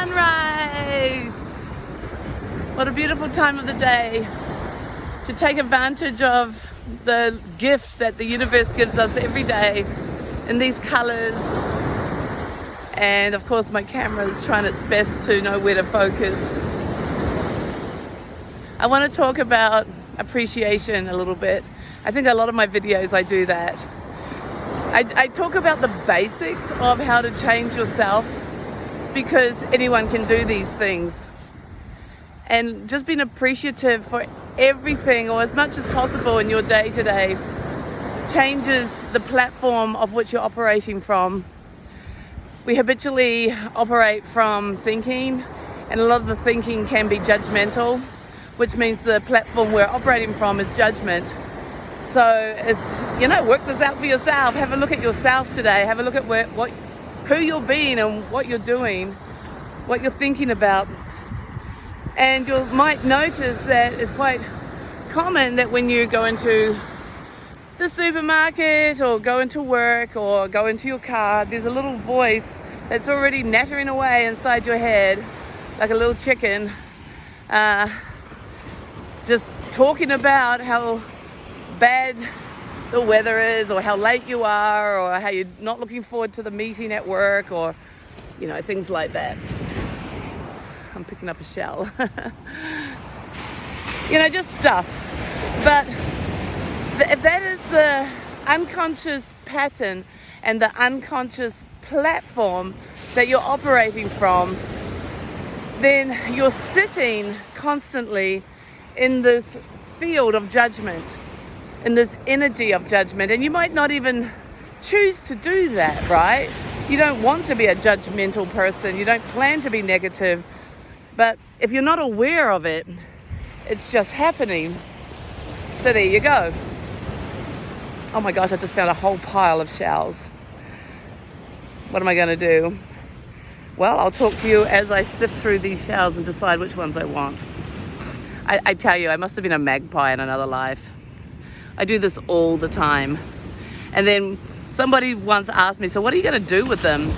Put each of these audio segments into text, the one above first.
sunrise. What a beautiful time of the day to take advantage of the gift that the universe gives us every day in these colors. And of course my camera is trying its best to know where to focus. I want to talk about appreciation a little bit. I think a lot of my videos I do that. I talk about the basics of how to change yourself, because anyone can do these things. And just being appreciative for everything, or as much as possible in your day to day, changes the platform of which you're operating from. We habitually operate from thinking, and a lot of the thinking can be judgmental, which means the platform we're operating from is judgment. So it's, work this out for yourself. Have a look at yourself today. Have a look at who you're being and what you're doing, what you're thinking about. And you might notice that it's quite common that when you go into the supermarket or go into work or go into your car, there's a little voice that's already nattering away inside your head like a little chicken, just talking about how bad the weather is, or how late you are, or how you're not looking forward to the meeting at work, or things like that. I'm picking up a shell. Just stuff. But if that is the unconscious pattern and the unconscious platform that you're operating from, then you're sitting constantly in this field of judgment, in this energy of judgment. And you might not even choose to do that, right? You don't want to be a judgmental person. You don't plan to be negative. But if you're not aware of it, it's just happening. So there you go. Oh my gosh, I just found a whole pile of shells. What am I going to do? Well, I'll talk to you as I sift through these shells and decide which ones I want. I tell you, I must have been a magpie in another life. I do this all the time. And then somebody once asked me, so what are you going to do with them?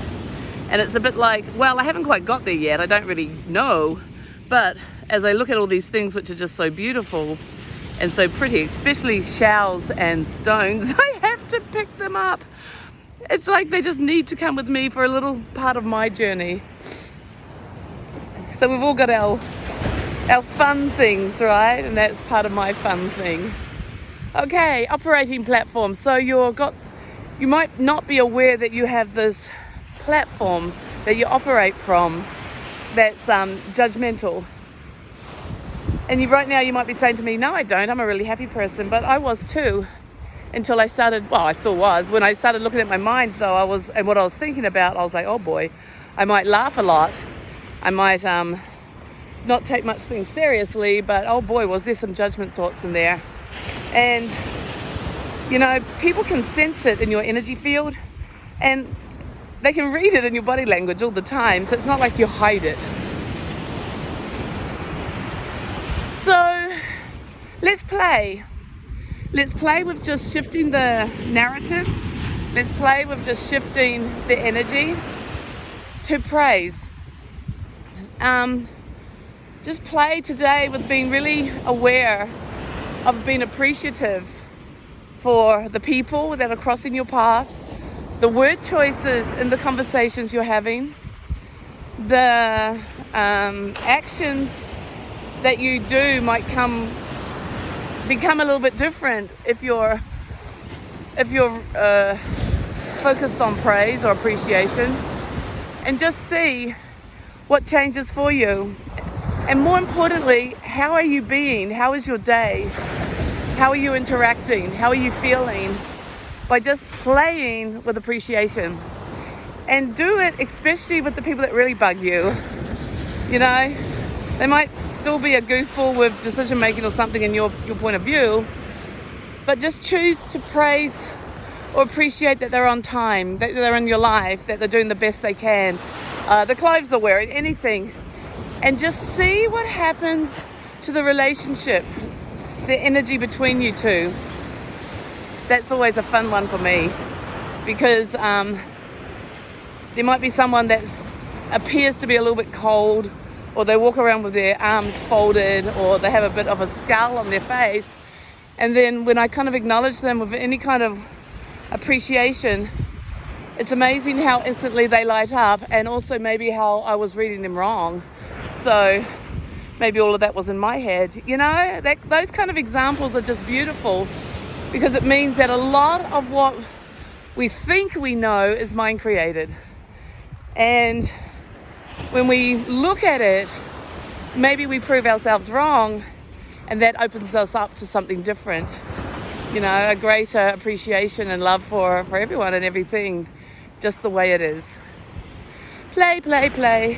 And it's a bit like, well, I haven't quite got there yet. I don't really know. But as I look at all these things which are just so beautiful and so pretty, especially shells and stones, I have to pick them up. It's like they just need to come with me for a little part of my journey. So we've all got our fun things, right? And that's part of my fun thing. Okay, operating platform. So you might not be aware that you have this platform that you operate from that's judgmental. And right now you might be saying to me, no, I don't. I'm a really happy person. But I was too, until I started, I still was. When I started looking at my mind though, and what I was thinking about, I was like, oh boy, I might laugh a lot. I might not take much things seriously, but oh boy, was there some judgment thoughts in there. And, people can sense it in your energy field, and they can read it in your body language all the time. So it's not like you hide it. So let's play. Let's play with just shifting the narrative. Let's play with just shifting the energy to praise. Just play today with being really aware of being appreciative for the people that are crossing your path, the word choices in the conversations you're having, the actions that you do might become a little bit different if you're focused on praise or appreciation, and just see what changes for you. And more importantly, how are you being? How is your day? How are you interacting? How are you feeling? By just playing with appreciation. And do it especially with the people that really bug you. They might still be a goofball with decision making or something in your point of view, but just choose to praise or appreciate that they're on time, that they're in your life, that they're doing the best they can, the clothes they're wearing, anything. And just see what happens to the relationship, the energy between you two. That's always a fun one for me, because there might be someone that's appears to be a little bit cold, or they walk around with their arms folded, or they have a bit of a scowl on their face. And then when I kind of acknowledge them with any kind of appreciation, it's amazing how instantly they light up, and also maybe how I was reading them wrong. So maybe all of that was in my head. You know, those kind of examples are just beautiful, because it means that a lot of what we think we know is mind created. And when we look at it, maybe we prove ourselves wrong, and that opens us up to something different. You know, a greater appreciation and love for everyone and everything, just the way it is. Play, play, play.